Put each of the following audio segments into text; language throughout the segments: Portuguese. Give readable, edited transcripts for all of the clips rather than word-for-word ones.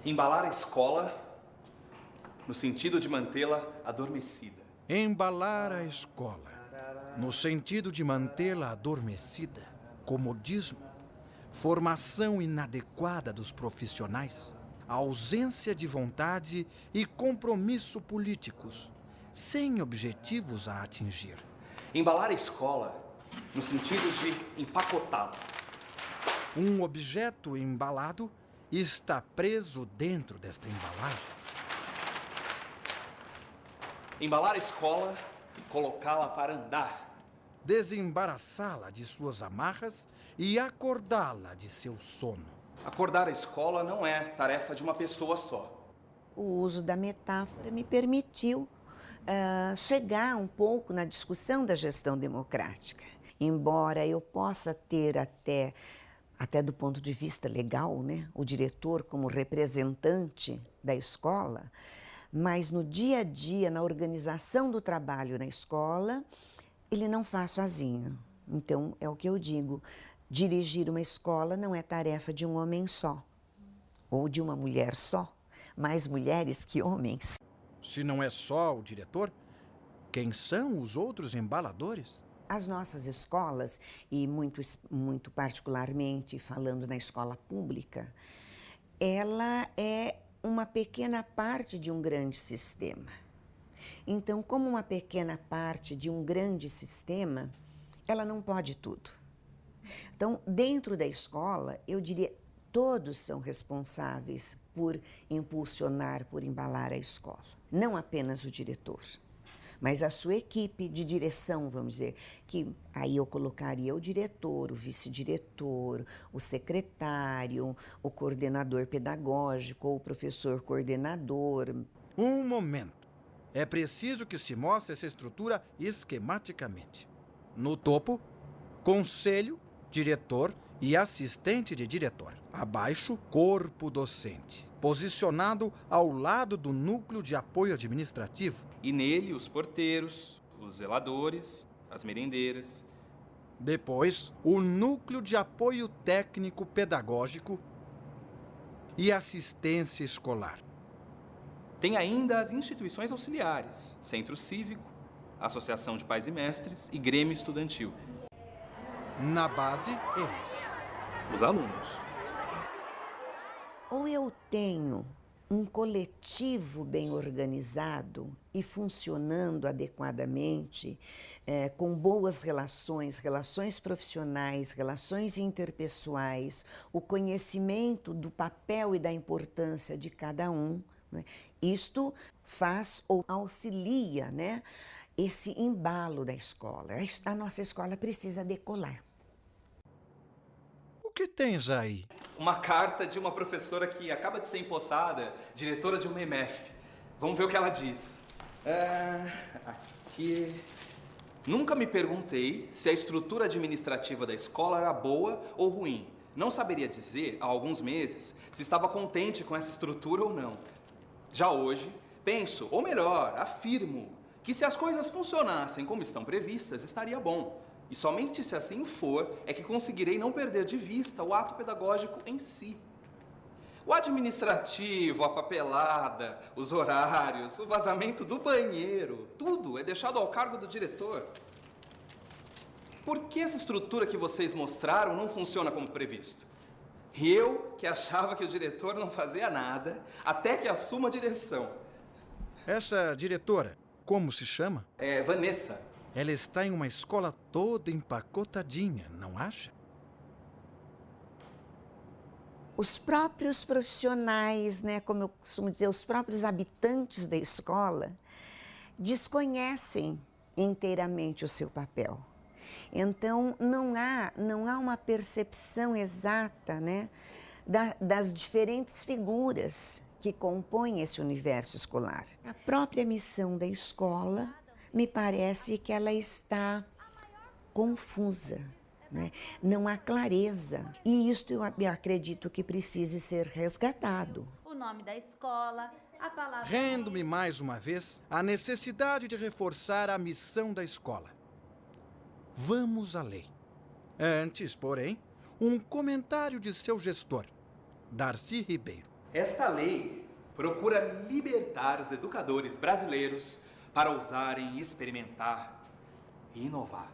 Embalar a escola no sentido de mantê-la adormecida. Embalar a escola no sentido de mantê-la adormecida. Comodismo, formação inadequada dos profissionais, ausência de vontade e compromisso políticos, sem objetivos a atingir. Embalar a escola no sentido de empacotá-la. Um objeto embalado está preso dentro desta embalagem. Embalar a escola e colocá-la para andar. Desembaraçá-la de suas amarras e acordá-la de seu sono. Acordar a escola não é tarefa de uma pessoa só. O uso da metáfora me permitiu chegar um pouco na discussão da gestão democrática. Embora eu possa ter até do ponto de vista legal, né, o diretor como representante da escola, mas no dia a dia, na organização do trabalho na escola, ele não faz sozinho. Então, é o que eu digo, dirigir uma escola não é tarefa de um homem só, ou de uma mulher só, mais mulheres que homens. Se não é só o diretor, quem são os outros embaladores? As nossas escolas, e muito particularmente falando na escola pública, ela é uma pequena parte de um grande sistema. Então, como uma pequena parte de um grande sistema, ela não pode tudo. Então, dentro da escola, eu diria, todos são responsáveis por impulsionar, por embalar a escola. Não apenas o diretor, mas a sua equipe de direção, vamos dizer, que aí eu colocaria o diretor, o vice-diretor, o secretário, o coordenador pedagógico ou o professor coordenador. Um momento. É preciso que se mostre essa estrutura esquematicamente. No topo, conselho, diretor e assistente de diretor. Abaixo, corpo docente, posicionado ao lado do núcleo de apoio administrativo. E nele os porteiros, os zeladores, as merendeiras. Depois, o núcleo de apoio técnico pedagógico e assistência escolar. Tem ainda as instituições auxiliares, centro cívico, associação de pais e mestres e grêmio estudantil. Na base, eles. Os alunos. Ou eu tenho um coletivo bem organizado e funcionando adequadamente, com boas relações profissionais, relações interpessoais, o conhecimento do papel e da importância de cada um, né? Isto faz ou auxilia, né, esse embalo da escola. A nossa escola precisa decolar. O que tens aí? Uma carta de uma professora que acaba de ser empossada, diretora de uma EMF. Vamos ver o que ela diz. Aqui... Nunca me perguntei se a estrutura administrativa da escola era boa ou ruim. Não saberia dizer, há alguns meses, se estava contente com essa estrutura ou não. Já hoje, penso, ou melhor, afirmo, que se as coisas funcionassem como estão previstas, estaria bom. E somente se assim for, é que conseguirei não perder de vista o ato pedagógico em si. O administrativo, a papelada, os horários, o vazamento do banheiro, tudo é deixado ao cargo do diretor. Por que essa estrutura que vocês mostraram não funciona como previsto? E eu, que achava que o diretor não fazia nada, até que assuma a direção. Essa diretora, como se chama? É Vanessa. Ela está em uma escola toda empacotadinha, não acha? Os próprios profissionais, né, como eu costumo dizer, os próprios habitantes da escola desconhecem inteiramente o seu papel. Então, não há uma percepção exata, né, das diferentes figuras que compõem esse universo escolar. A própria missão da escola, me parece que ela está confusa, né? Não há clareza. E isto eu acredito que precise ser resgatado. O nome da escola, a palavra... Rendo-me mais uma vez à necessidade de reforçar a missão da escola. Vamos à lei. Antes, porém, um comentário de seu gestor, Darcy Ribeiro. Esta lei procura libertar os educadores brasileiros para ousarem experimentar e inovar.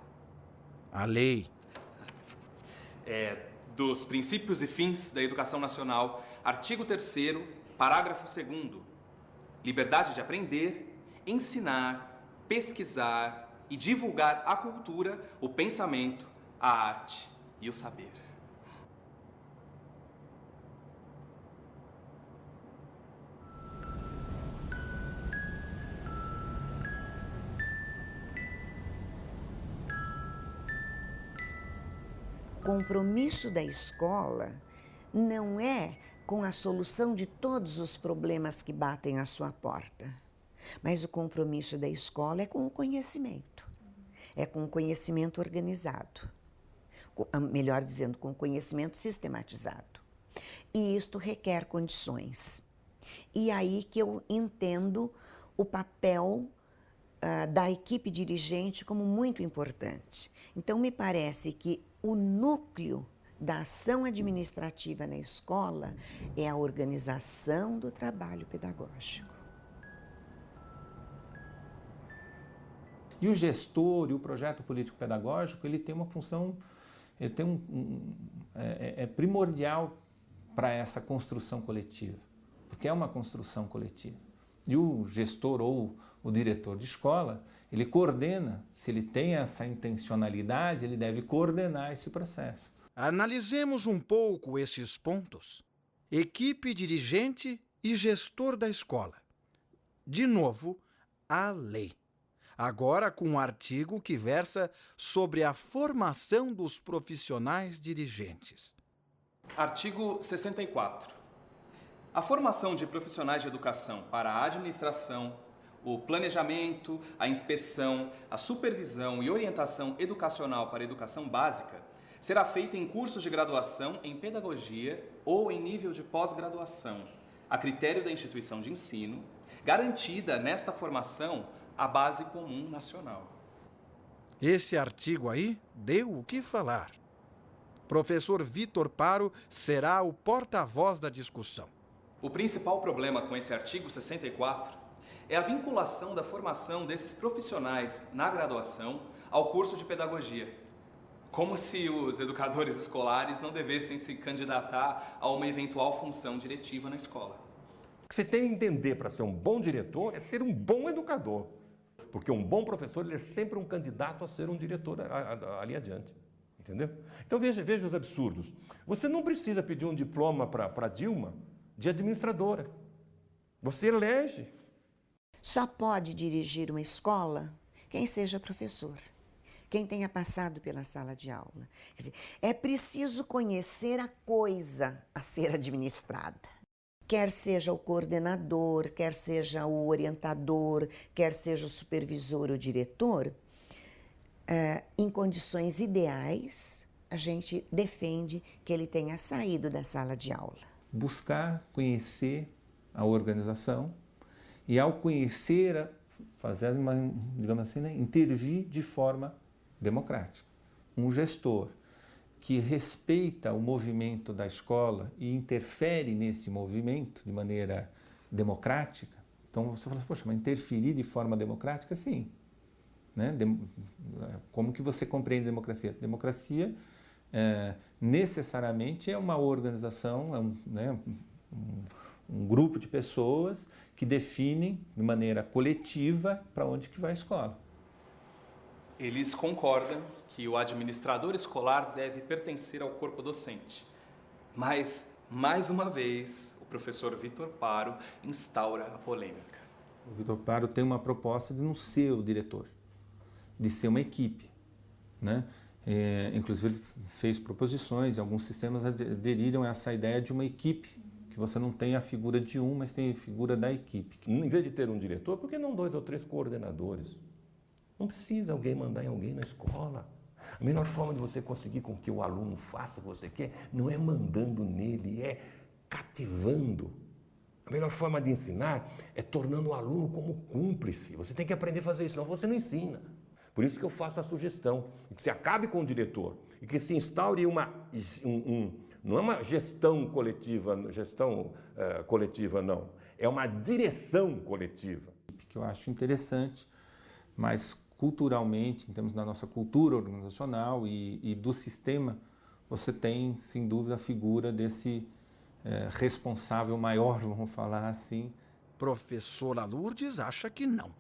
A lei. Dos princípios e fins da educação nacional, artigo 3º, parágrafo 2º. Liberdade de aprender, ensinar, pesquisar e divulgar a cultura, o pensamento, a arte e o saber. O compromisso da escola não é com a solução de todos os problemas que batem à sua porta, mas o compromisso da escola é com o conhecimento, é com o conhecimento organizado, melhor dizendo, com o conhecimento sistematizado. E isto requer condições. E aí que eu entendo o papel da equipe dirigente como muito importante. Então, me parece que o núcleo da ação administrativa na escola é a organização do trabalho pedagógico. E o gestor e o projeto político-pedagógico, ele tem uma função, ele tem é primordial para essa construção coletiva, porque é uma construção coletiva. E o gestor ou o diretor de escola, ele coordena, se ele tem essa intencionalidade, ele deve coordenar esse processo. Analisemos um pouco esses pontos. Equipe dirigente e gestor da escola. De novo, a lei. Agora com um artigo que versa sobre a formação dos profissionais dirigentes. Artigo 64. A formação de profissionais de educação para a administração, o planejamento, a inspeção, a supervisão e orientação educacional para a educação básica será feita em cursos de graduação em pedagogia ou em nível de pós-graduação, a critério da instituição de ensino, garantida nesta formação a base comum nacional. Esse artigo aí deu o que falar. Professor Vitor Paro será o porta-voz da discussão. O principal problema com esse artigo 64 é a vinculação da formação desses profissionais na graduação ao curso de pedagogia. Como se os educadores escolares não devessem se candidatar a uma eventual função diretiva na escola. O que você tem que entender para ser um bom diretor é ser um bom educador. Porque um bom professor ele é sempre um candidato a ser um diretor ali adiante. Entendeu? Então veja os absurdos. Você não precisa pedir um diploma para Dilma de administradora. Você elege. Só pode dirigir uma escola quem seja professor, quem tenha passado pela sala de aula. Quer dizer, é preciso conhecer a coisa a ser administrada. Quer seja o coordenador, quer seja o orientador, quer seja o supervisor ou diretor, em condições ideais, a gente defende que ele tenha saído da sala de aula. Buscar conhecer a organização e, ao conhecer, fazer uma, digamos assim, né, intervir de forma democrática. Um gestor que respeita o movimento da escola e interfere nesse movimento de maneira democrática. Então você fala assim, poxa, mas interferir de forma democrática, sim. Né? Como que você compreende democracia? Democracia necessariamente é uma organização, um grupo de pessoas que definem de maneira coletiva para onde que vai a escola. Eles concordam que o administrador escolar deve pertencer ao corpo docente. Mas, mais uma vez, o professor Vitor Paro instaura a polêmica. O Vitor Paro tem uma proposta de não ser o diretor, de ser uma equipe, né? Inclusive, ele fez proposições, e alguns sistemas aderiram a essa ideia de uma equipe, que você não tem a figura de um, mas tem a figura da equipe. Em vez de ter um diretor, por que não 2 ou 3 coordenadores? Não precisa alguém mandar em alguém na escola. A melhor forma de você conseguir com que o aluno faça o que você quer não é mandando nele, é cativando. A melhor forma de ensinar é tornando o aluno como cúmplice. Você tem que aprender a fazer isso, senão você não ensina. Por isso que eu faço a sugestão, que se acabe com o diretor e que se instaure não é uma gestão coletiva, não. É uma direção coletiva. Que eu acho interessante, mas culturalmente, em termos da nossa cultura organizacional e do sistema, você tem, sem dúvida, a figura desse responsável maior, vamos falar assim. Professora Lourdes acha que não.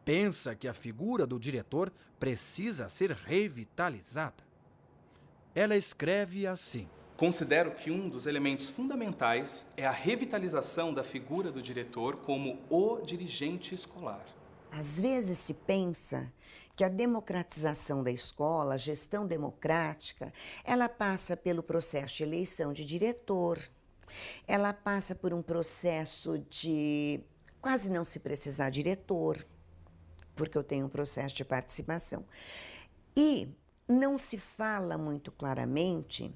Pensa que a figura do diretor precisa ser revitalizada. Ela escreve assim: Considero que um dos elementos fundamentais é a revitalização da figura do diretor como o dirigente escolar. Às vezes se pensa que a democratização da escola, a gestão democrática, ela passa pelo processo de eleição de diretor, ela passa por um processo de quase não se precisar diretor, porque eu tenho um processo de participação. E não se fala muito claramente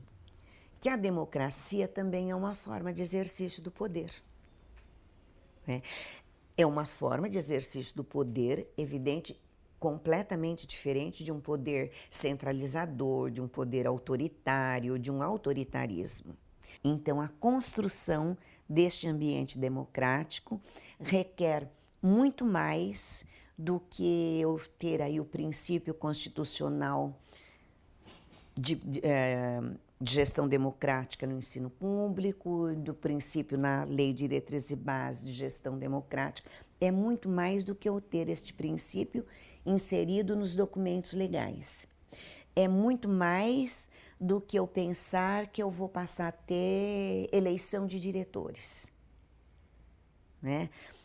que a democracia também é uma forma de exercício do poder. É uma forma de exercício do poder, evidente, completamente diferente de um poder centralizador, de um poder autoritário, de um autoritarismo. Então, a construção deste ambiente democrático requer muito mais do que eu ter aí o princípio constitucional de gestão democrática no ensino público, do princípio na Lei de Diretrizes e Bases de Gestão Democrática. É muito mais do que eu ter este princípio inserido nos documentos legais. É muito mais do que eu pensar que eu vou passar a ter eleição de diretores.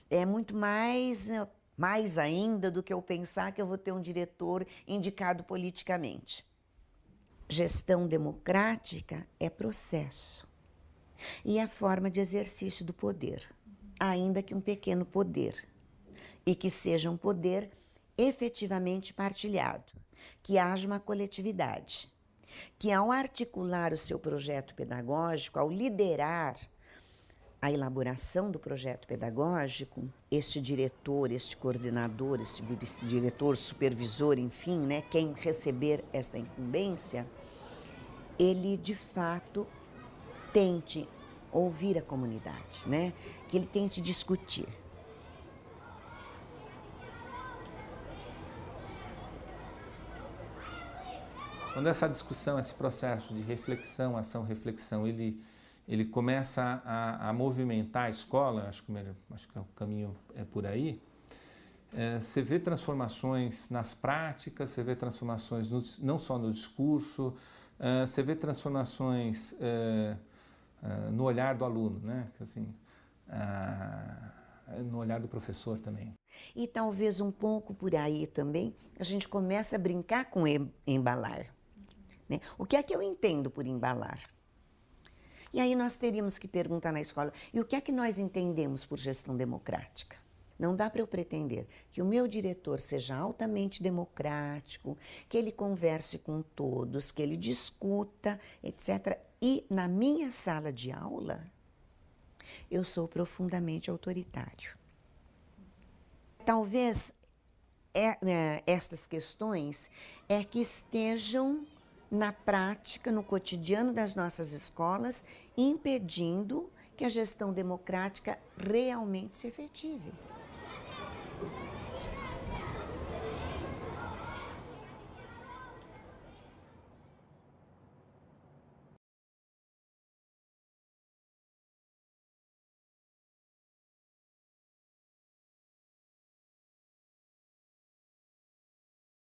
É muito mais ainda do que eu pensar que eu vou ter um diretor indicado politicamente. Gestão democrática é processo e é forma de exercício do poder, ainda que um pequeno poder, e que seja um poder efetivamente partilhado, que haja uma coletividade, que ao articular o seu projeto pedagógico, ao liderar a elaboração do projeto pedagógico, este diretor, este coordenador, este diretor, supervisor, enfim, quem receber esta incumbência, ele de fato tente ouvir a comunidade, que ele tente discutir. Quando essa discussão, esse processo de reflexão, ação-reflexão, ele começa a movimentar a escola, acho que o caminho é por aí, você vê transformações nas práticas, você vê transformações não só no discurso, você vê transformações no olhar do aluno, assim, no olhar do professor também. E talvez um pouco por aí também a gente começa a brincar com embalar. O que é que eu entendo por embalar? E aí nós teríamos que perguntar na escola, e o que é que nós entendemos por gestão democrática? Não dá para eu pretender que o meu diretor seja altamente democrático, que ele converse com todos, que ele discuta, etc. E na minha sala de aula, eu sou profundamente autoritário. Talvez estas questões que estejam na prática, no cotidiano das nossas escolas, impedindo que a gestão democrática realmente se efetive.